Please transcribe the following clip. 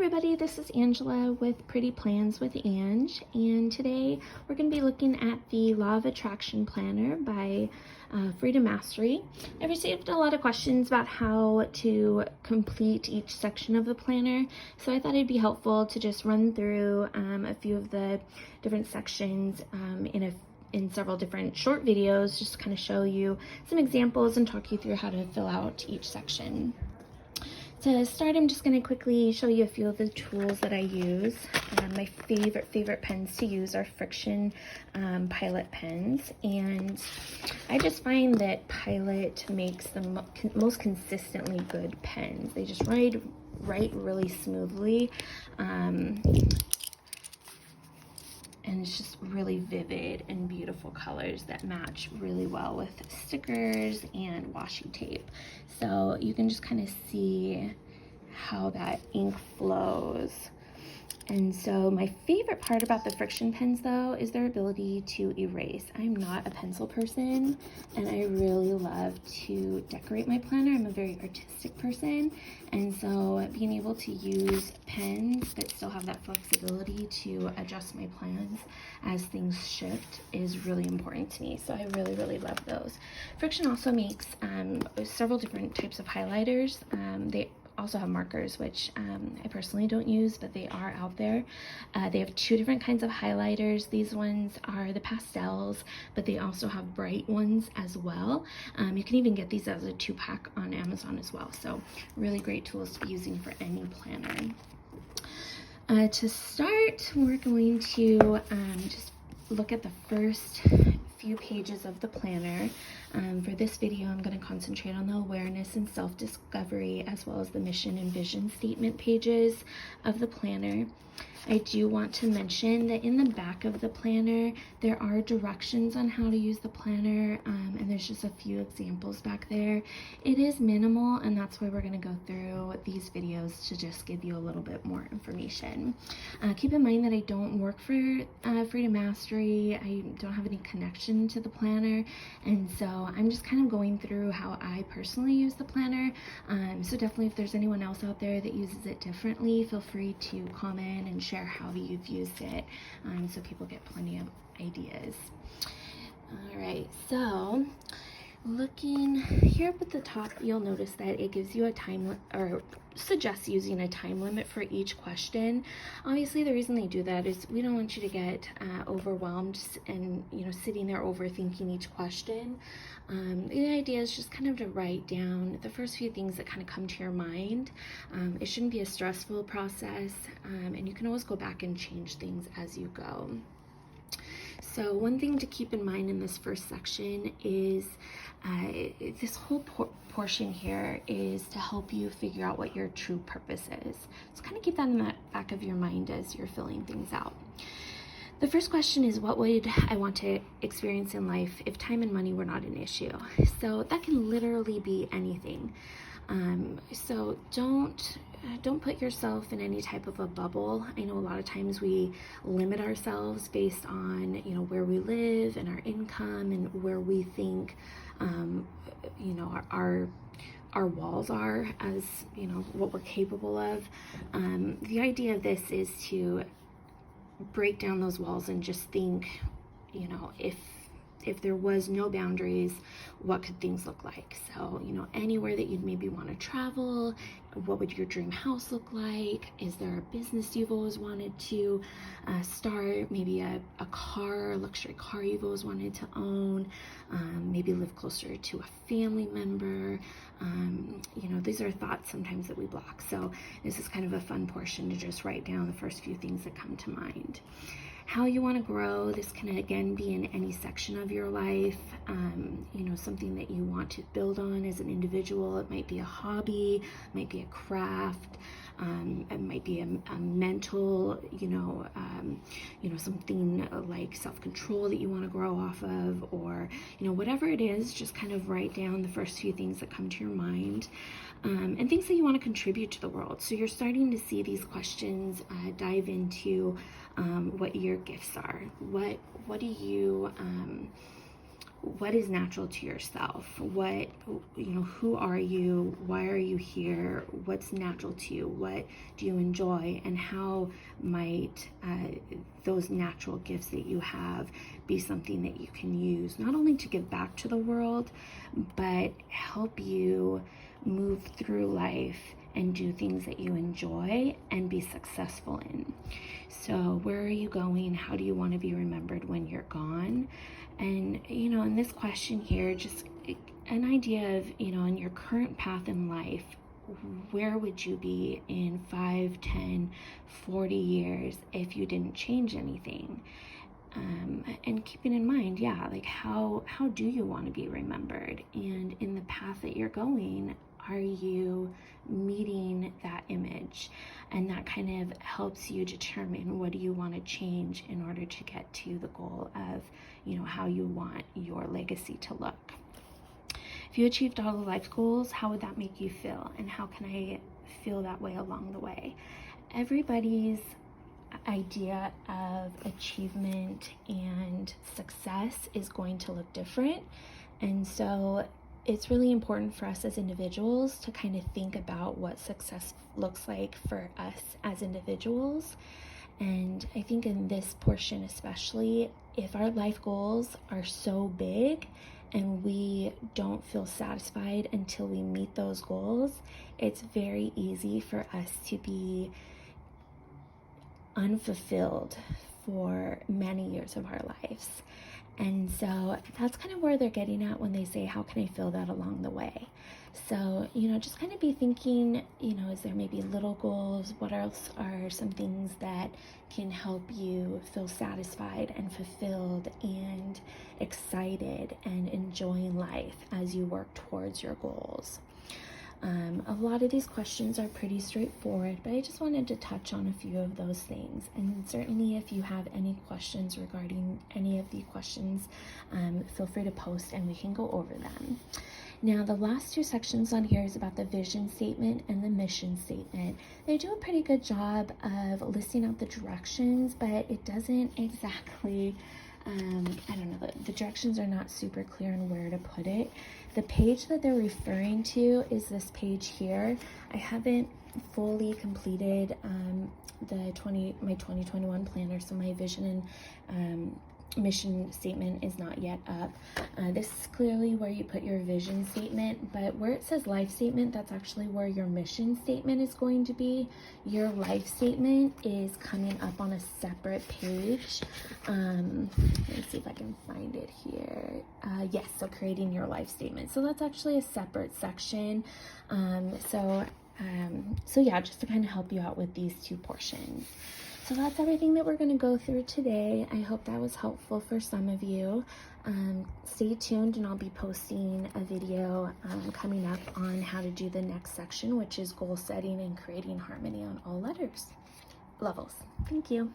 everybody, this is Angela with Pretty Plans with Ange, and today we're going to be looking at the Law of Attraction Planner by Freedom Mastery. I received a lot of questions about how to complete each section of the planner, so I thought it'd be helpful to just run through a few of the different sections in several different short videos, just to kind of show you some examples and talk you through how to fill out each section. To start, I'm just going to quickly show you a few of the tools that I use. My favorite pens to use are Friction Pilot pens, and I just find that Pilot makes the most consistently good pens. They just write really smoothly, and it's just really vivid and beautiful colors that match really well with stickers and washi tape. So you can just kind of see how that ink flows. And so my favorite part about the Friction pens though is their ability to erase. I'm not a pencil person, and I really love to decorate my planner. I'm a very artistic person, and so being able to use pens that still have that flexibility to adjust my plans as things shift is really important to me. So I really love those. Friction also makes several different types of highlighters. They also have markers, which I personally don't use, but they are out there. They have two different kinds of highlighters. These ones are the pastels, but they also have bright ones as well. You can even get these as a 2-pack on Amazon as well. So really great tools to be using for any planner. To start, we're going to just look at the first few pages of the planner. For this video, I'm going to concentrate on the awareness and self-discovery, as well as the mission and vision statement pages of the planner. I do want to mention that in the back of the planner, there are directions on how to use the planner, and there's just a few examples back there. It is minimal, and that's why we're going to go through these videos to just give you a little bit more information. Keep in mind that I don't work for Freedom Mastery. I don't have any connection to the planner, and so I'm just kind of going through how I personally use the planner. So definitely, if there's anyone else out there that uses it differently, feel free to comment and share how you've used it, so people get plenty of ideas. All right, so looking here up at the top, you'll notice that it gives you a time or suggests using a time limit for each question. Obviously, the reason they do that is we don't want you to get overwhelmed and sitting there overthinking each question. The idea is just kind of to write down the first few things that kind of come to your mind. It shouldn't be a stressful process, and you can always go back and change things as you go. So one thing to keep in mind in this first section is this whole portion here is to help you figure out what your true purpose is. So kind of keep that in the back of your mind as you're filling things out. The first question is, what would I want to experience in life if time and money were not an issue? So that can literally be anything. So don't put yourself in any type of a bubble. I know a lot of times we limit ourselves based on where we live and our income and where we think our walls are, as what we're capable of. The idea of this is to break down those walls and just think, if there was no boundaries, what could things look like? So, anywhere that you'd maybe want to travel, what would your dream house look like? Is there a business you've always wanted to start? Maybe a luxury car you've always wanted to own, maybe live closer to a family member. These are thoughts sometimes that we block. So this is kind of a fun portion to just write down the first few things that come to mind. How you want to grow. This can again be in any section of your life, something that you want to build on as an individual. It might be a hobby, it might be a craft, it might be a mental, something like self-control that you want to grow off of, or whatever it is. Just kind of write down the first few things that come to your mind, and things that you want to contribute to the world. So you're starting to see these questions dive into what your gifts are. What do you what is natural to yourself? What, who are you? Why are you here? What's natural to you? What do you enjoy? And how might those natural gifts that you have be something that you can use, not only to give back to the world, but help you move through life and do things that you enjoy and be successful in. So where are you going? How do you want to be remembered when you're gone? And, in this question here, just an idea of, in your current path in life, where would you be in 5, 10, 40 years if you didn't change anything? And keeping in mind, like how do you want to be remembered? And in the path that you're going, are you meeting that image? And that kind of helps you determine what do you want to change in order to get to the goal of, how you want your legacy to look. If you achieved all the life goals, how would that make you feel? And how can I feel that way along the way? Everybody's idea of achievement and success is going to look different. And so it's really important for us as individuals to kind of think about what success looks like for us as individuals. And I think in this portion especially, if our life goals are so big and we don't feel satisfied until we meet those goals, it's very easy for us to be unfulfilled for many years of our lives. And so that's kind of where they're getting at when they say, how can I feel that along the way? So, just kind of be thinking, is there maybe little goals? What else are some things that can help you feel satisfied and fulfilled and excited and enjoying life as you work towards your goals? A lot of these questions are pretty straightforward, but I just wanted to touch on a few of those things. And certainly if you have any questions regarding any of the questions, feel free to post and we can go over them. Now, the last two sections on here is about the vision statement and the mission statement. They do a pretty good job of listing out the directions, but it doesn't exactly, the directions are not super clear on where to put it. The page that they're referring to is this page here. I haven't fully completed my 2021 planner, so my vision and mission statement is not yet up. This is clearly where you put your vision statement, but where it says life statement, that's actually where your mission statement is going to be. Your life statement is coming up on a separate page. Let me see if I can find it here. Yes, so creating your life statement. So that's actually a separate section. So yeah, just to kind of help you out with these two portions. So that's everything that we're going to go through today. I hope that was helpful for some of you. Stay tuned and I'll be posting a video coming up on how to do the next section, which is goal setting and creating harmony on all levels. Thank you.